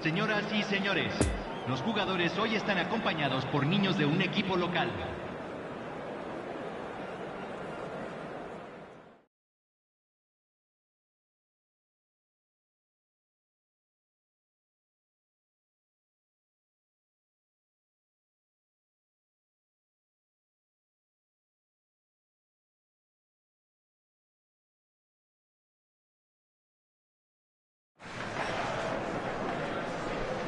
Señoras y señores, los jugadores hoy están acompañados por niños de un equipo local.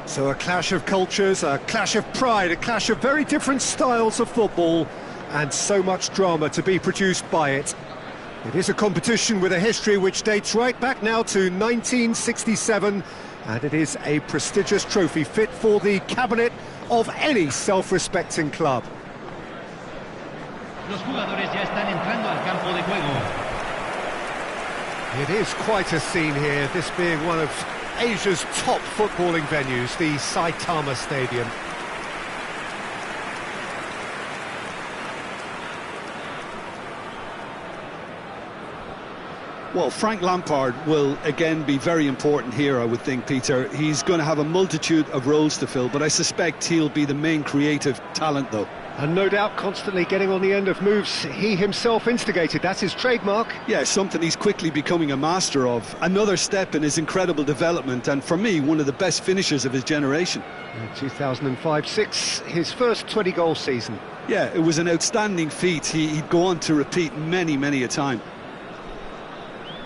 So a clash of cultures, a clash of pride, a clash of very different styles of football, and so much drama to be produced by it. It is a competition with a history which dates right back now to 1967, and it is a prestigious trophy fit for the cabinet of any self-respecting club. Los jugadores ya están entrando al campo de juego. It is quite a scene here, this being one of Asia's top footballing venues, the Saitama Stadium. Well, Frank Lampard will again be very important here, I would think, Peter. He's going to have a multitude of roles to fill, but I suspect he'll be the main creative talent, though. And no doubt constantly getting on the end of moves he himself instigated. That's his trademark. Yeah, something he's quickly becoming a master of. Another step in his incredible development, and for me, one of the best finishers of his generation. In 2005-06, his first 20-goal season. Yeah, it was an outstanding feat. He'd go on to repeat many, many a time.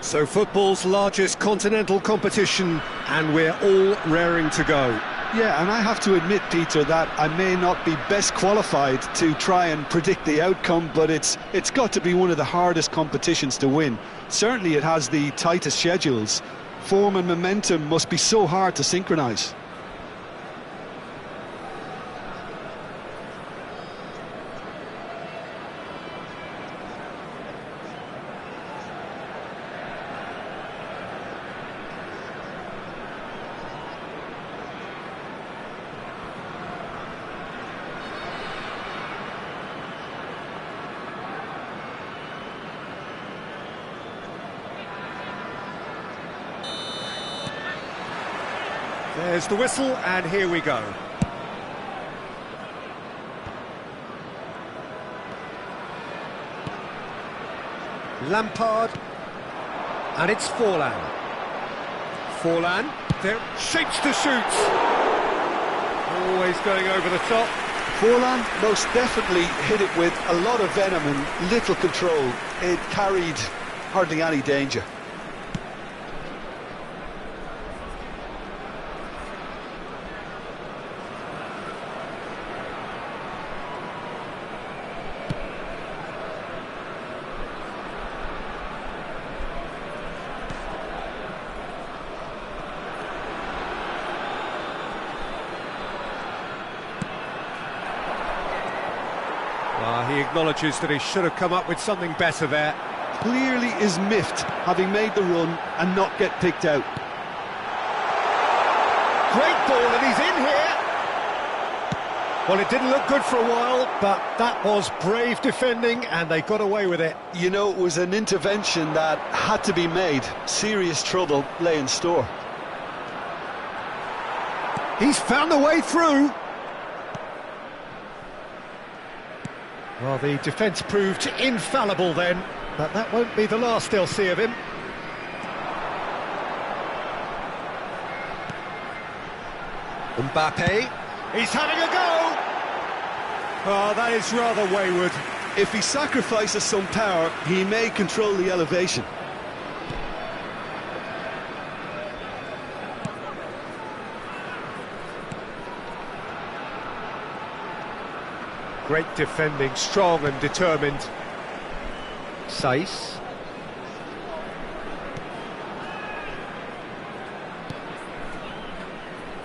So football's largest continental competition, and we're all raring to go. Yeah, and I have to admit, Peter, that I may not be best qualified to try and predict the outcome, but it's got to be one of the hardest competitions to win. Certainly it has the tightest schedules. Form and momentum must be so hard to synchronise. There's the whistle, and here we go. Lampard, and it's Forlan. Forlan, there, shapes to shoot. Always going over the top. Forlan most definitely hit it with a lot of venom and little control. It carried hardly any danger. He acknowledges that he should have come up with something better there. Clearly is miffed, having made the run and not get picked out. Great ball, and he's in here. Well, it didn't look good for a while, but that was brave defending, and they got away with it. You know, it was an intervention that had to be made. Serious trouble lay in store. He's found a way through. Well, the defence proved infallible then, but that won't be the last they'll see of him. Mbappe, he's having a go! Oh, that is rather wayward. If he sacrifices some power, he may control the elevation. Great defending, strong and determined. Saiss.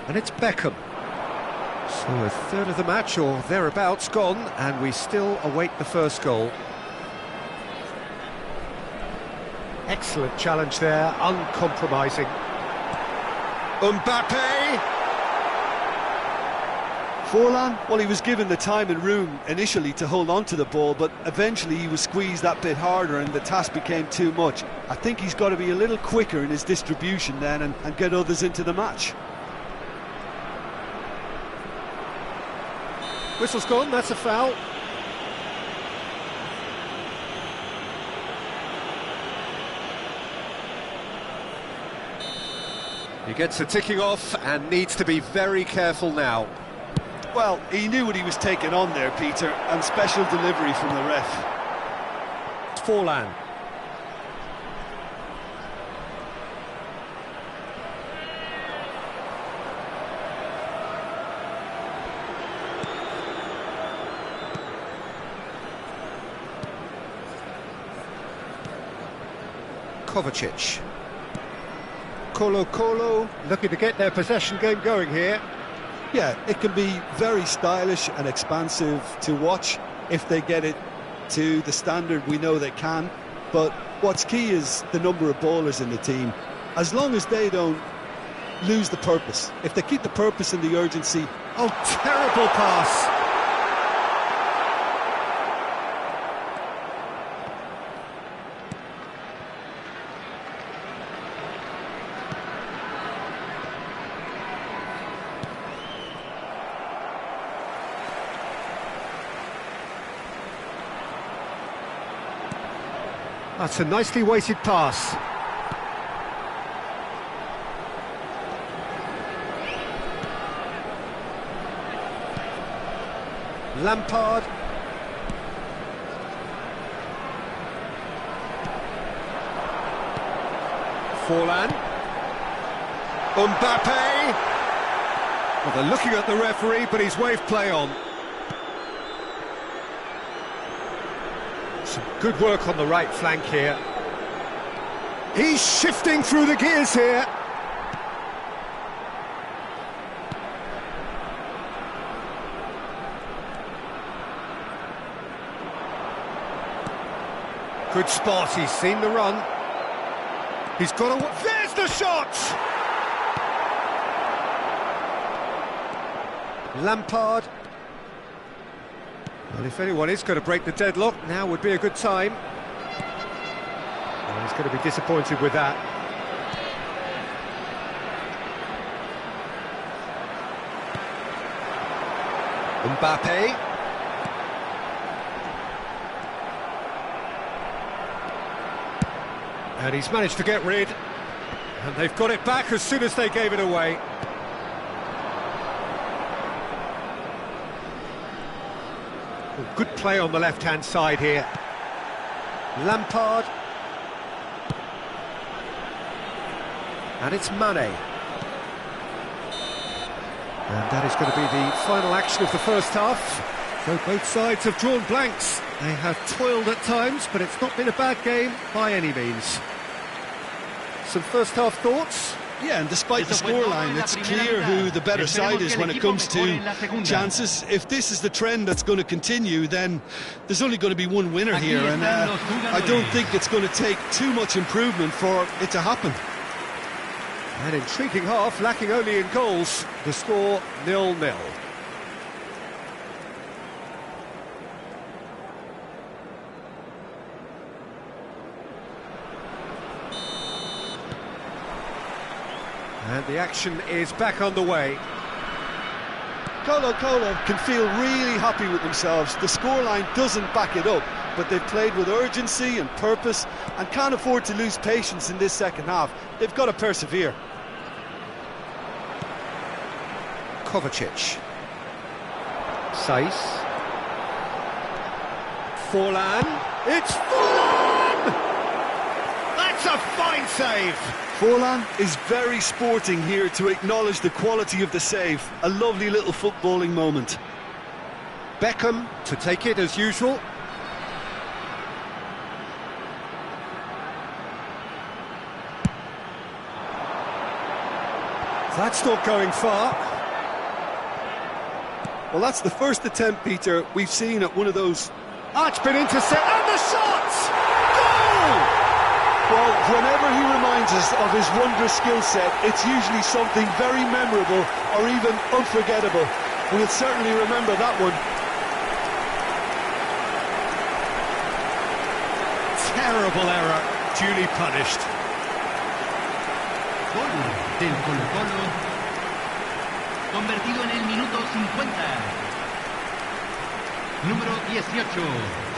And it's Beckham. So a third of the match, or thereabouts, gone, and we still await the first goal. Excellent challenge there, uncompromising. Mbappe! Forlan, well, he was given the time and room initially to hold on to the ball, but eventually he was squeezed that bit harder and the task became too much. I think he's got to be a little quicker in his distribution then and get others into the match. Whistle's gone, that's a foul. He gets the ticking off and needs to be very careful now. Well, he knew what he was taking on there, Peter, and special delivery from the ref. Forlan. Kovacic. Colo looking to get their possession game going here. Yeah, it can be very stylish and expansive to watch if they get it to the standard we know they can. But what's key is the number of ballers in the team. As long as they don't lose the purpose, if they keep the purpose and the urgency. Oh, terrible pass. That's a nicely weighted pass. Lampard. Forlan. Mbappe. Well, they're looking at the referee, but he's waved play on. Some good work on the right flank here. He's shifting through the gears here. Good spot, he's seen the run. He's got a... There's the shot! Lampard. Well, if anyone is going to break the deadlock, now would be a good time. Well, he's going to be disappointed with that. Mbappe. And he's managed to get rid. And they've got it back as soon as they gave it away. Good play on the left-hand side here. Lampard. And it's Mane. And that is going to be the final action of the first half. So both sides have drawn blanks. They have toiled at times, but it's not been a bad game by any means. Some first-half thoughts? Yeah, and despite the scoreline, it's clear who the better side is when it comes to chances. If this is the trend that's going to continue, then there's only going to be one winner here, and I don't think it's going to take too much improvement for it to happen. An intriguing half, lacking only in goals. The score 0-0. And the action is back on the way. Colo can feel really happy with themselves. The scoreline doesn't back it up, but they've played with urgency and purpose and can't afford to lose patience in this second half. They've got to persevere. Kovacic. Saiss. Forlan. It's Forlan! That's a fine save! Forlan is very sporting here to acknowledge the quality of the save. A lovely little footballing moment. Beckham to take it as usual. That's not going far. Well, that's the first attempt, Peter, we've seen at one of those. It's been intercepted, and the shot! Goal! Well, whenever he reminds us of his wondrous skill set, it's usually something very memorable or even unforgettable. We'll certainly remember that one. Terrible error, duly punished. Gol del Colo, convertido en el minuto 50. Número 18.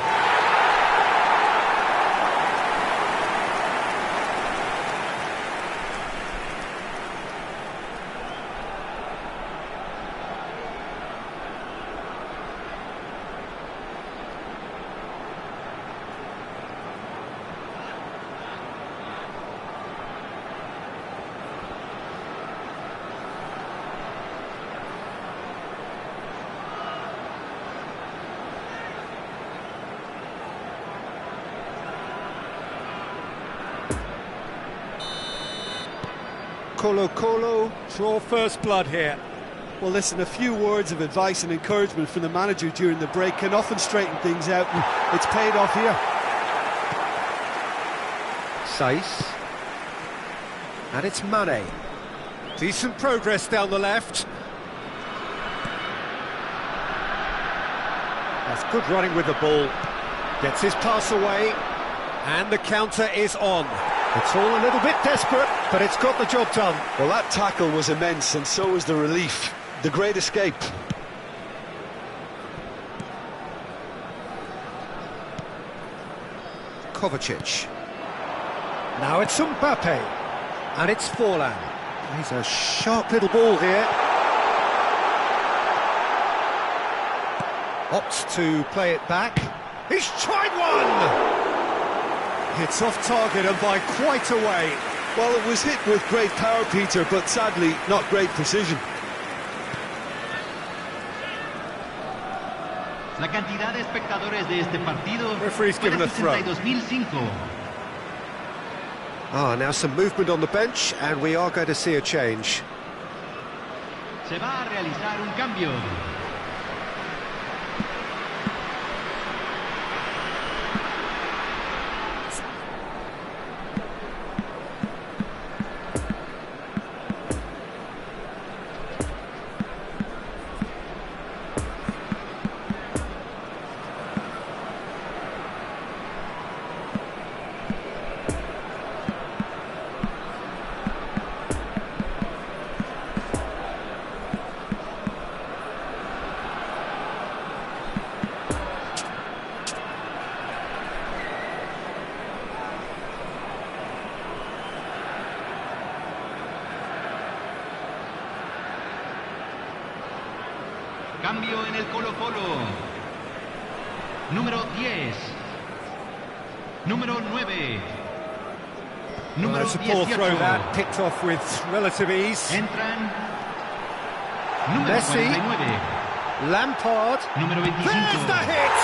Colo, draw first blood here. Well, listen, a few words of advice and encouragement from the manager during the break can often straighten things out, and it's paid off here. Saiss. And it's Mane. Decent progress down the left. That's good running with the ball. Gets his pass away. And the counter is on. It's all a little bit desperate, but it's got the job done. Well, that tackle was immense, and so was the relief. The great escape. Kovacic. Now it's Mbappe. And it's Forlan. He's a sharp little ball here. Opts to play it back. He's tried one! It's off target and by quite a way. Well, it was hit with great power, Peter, but sadly not great precision. La cantidad de espectadores de este partido. Referee's given a throw. 62.005. Now some movement on the bench, and we are going to see a change. Se va a realizar un cambio. Cambio en el Colo. Número 10. Número 9. Número It's a poor 18. throw that, picked off with relative ease. Entran. Número Messi. 49. Lampard. Número 25. There's the hit!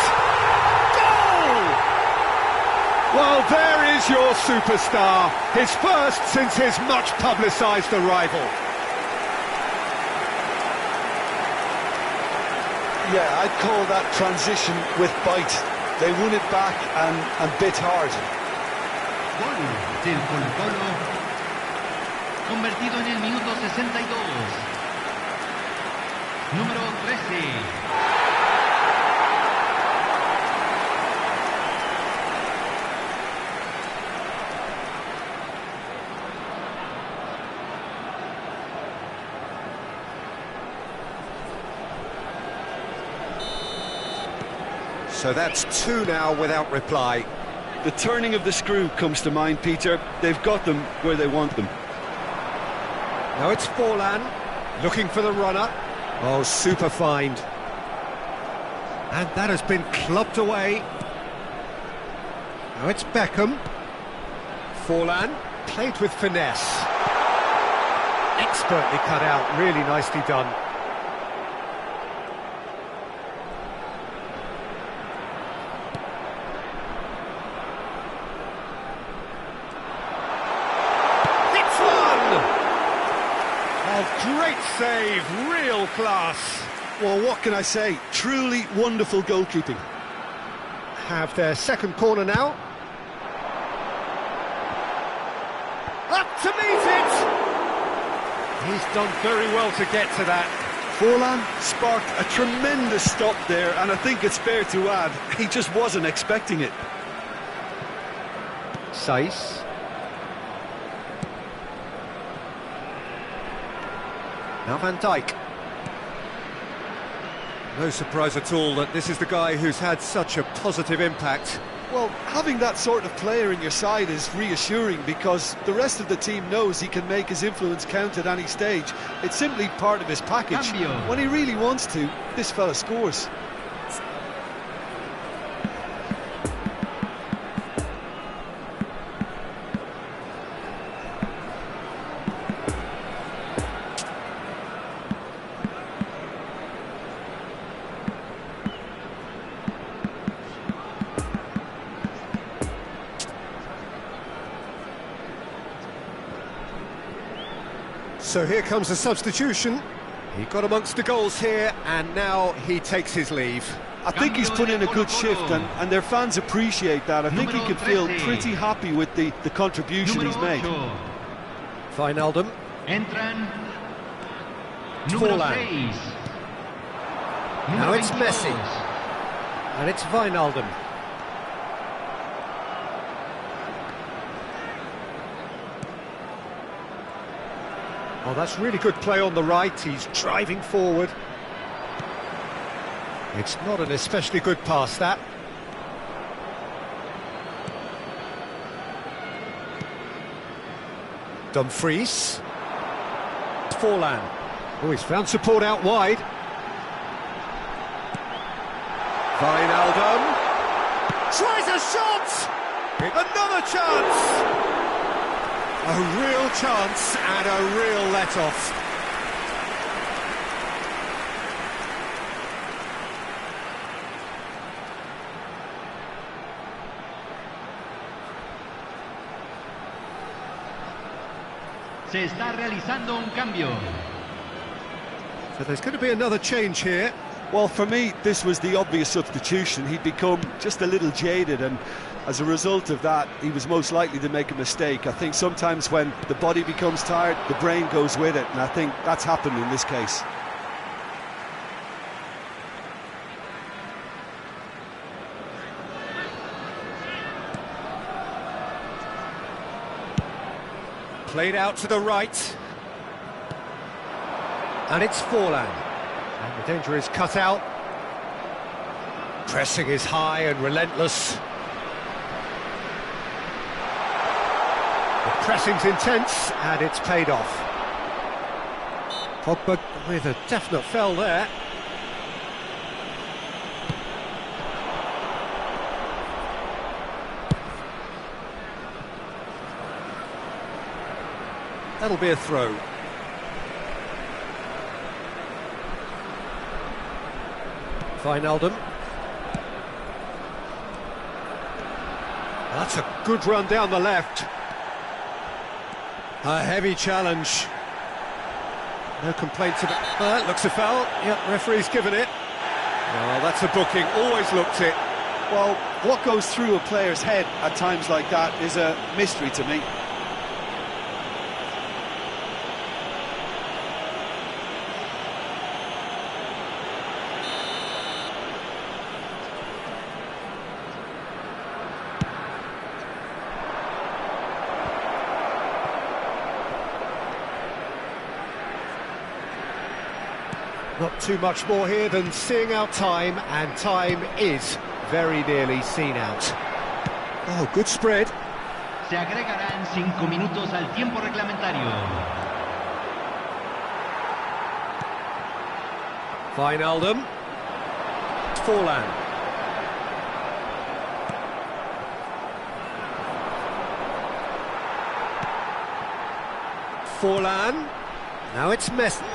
Goal! Well, there is your superstar. His first since his much publicised arrival. Yeah, I'd call that transition with bite. They won it back and bit hard. Gol del Colo. Convertido en el minuto 62. Número 13. So that's two now without reply. The turning of the screw comes to mind, Peter. They've got them where they want them. Now it's Forlan, looking for the runner. Oh, super find. And that has been clubbed away. Now it's Beckham. Forlan, played with finesse. Expertly cut out, really nicely done. Great save, real class. Well, what can I say? Truly wonderful goalkeeping. Have their second corner now. Up to meet it! He's done very well to get to that. Forlan sparked a tremendous stop there, and I think it's fair to add, he just wasn't expecting it. Saiss. Now Van Dijk. No surprise at all that this is the guy who's had such a positive impact. Well, having that sort of player in your side is reassuring because the rest of the team knows he can make his influence count at any stage. It's simply part of his package. Cambio. When he really wants to, this fella scores. So here comes a substitution. He got amongst the goals here, and now he takes his leave. I think he's put in a good shift, and their fans appreciate that. I think he can feel pretty happy with the contribution he's made. Wijnaldum. Entran. Forlan. Now it's Messi. And it's Wijnaldum. Oh, that's really good play on the right. He's driving forward. It's not an especially good pass, that. Dumfries. Forlan. Oh, he's found support out wide. Wijnaldum. Tries a shot! Another chance! A real chance and a real let-off. Se está realizando un cambio. So there's going to be another change here. Well, for me, this was the obvious substitution. He'd become just a little jaded, and as a result of that, he was most likely to make a mistake. I think sometimes when the body becomes tired, the brain goes with it, and I think that's happened in this case. Played out to the right. And it's Forlan. And the danger is cut out. Pressing is high and relentless. The pressing's intense, and it's paid off. Pogba with a definite foul there. That'll be a throw. Wijnaldum. That's a good run down the left. A heavy challenge. No complaints about that. Looks a foul. Yep, referee's given it. Oh, that's a booking. Always looked it. Well, what goes through a player's head at times like that is a mystery to me. Not too much more here than seeing out time, and time is very nearly seen out. Oh, good spread. Se agregarán 5 minutos al tiempo reglamentario. Wijnaldum. Forlan. Forlan. Now it's Messi!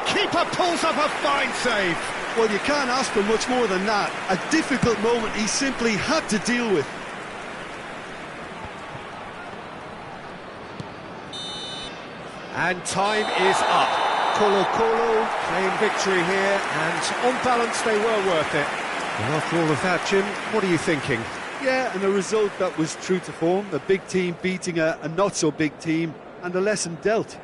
Keeper pulls up a fine save. Well, you can't ask for much more than that. A difficult moment he simply had to deal with. And time is up. Colo claim victory here, and on balance they were worth it. And after all of that, Jim, what are you thinking? Yeah, and a result that was true to form. A big team beating a not-so-big team, and a lesson dealt.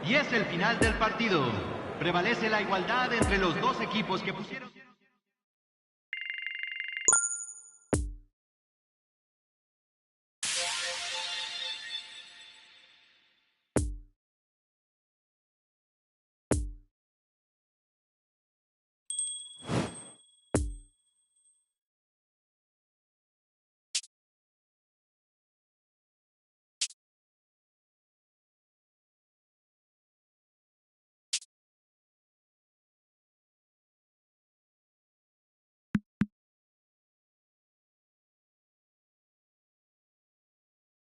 Y es el final del partido. Prevalece la igualdad entre los dos equipos que pusieron...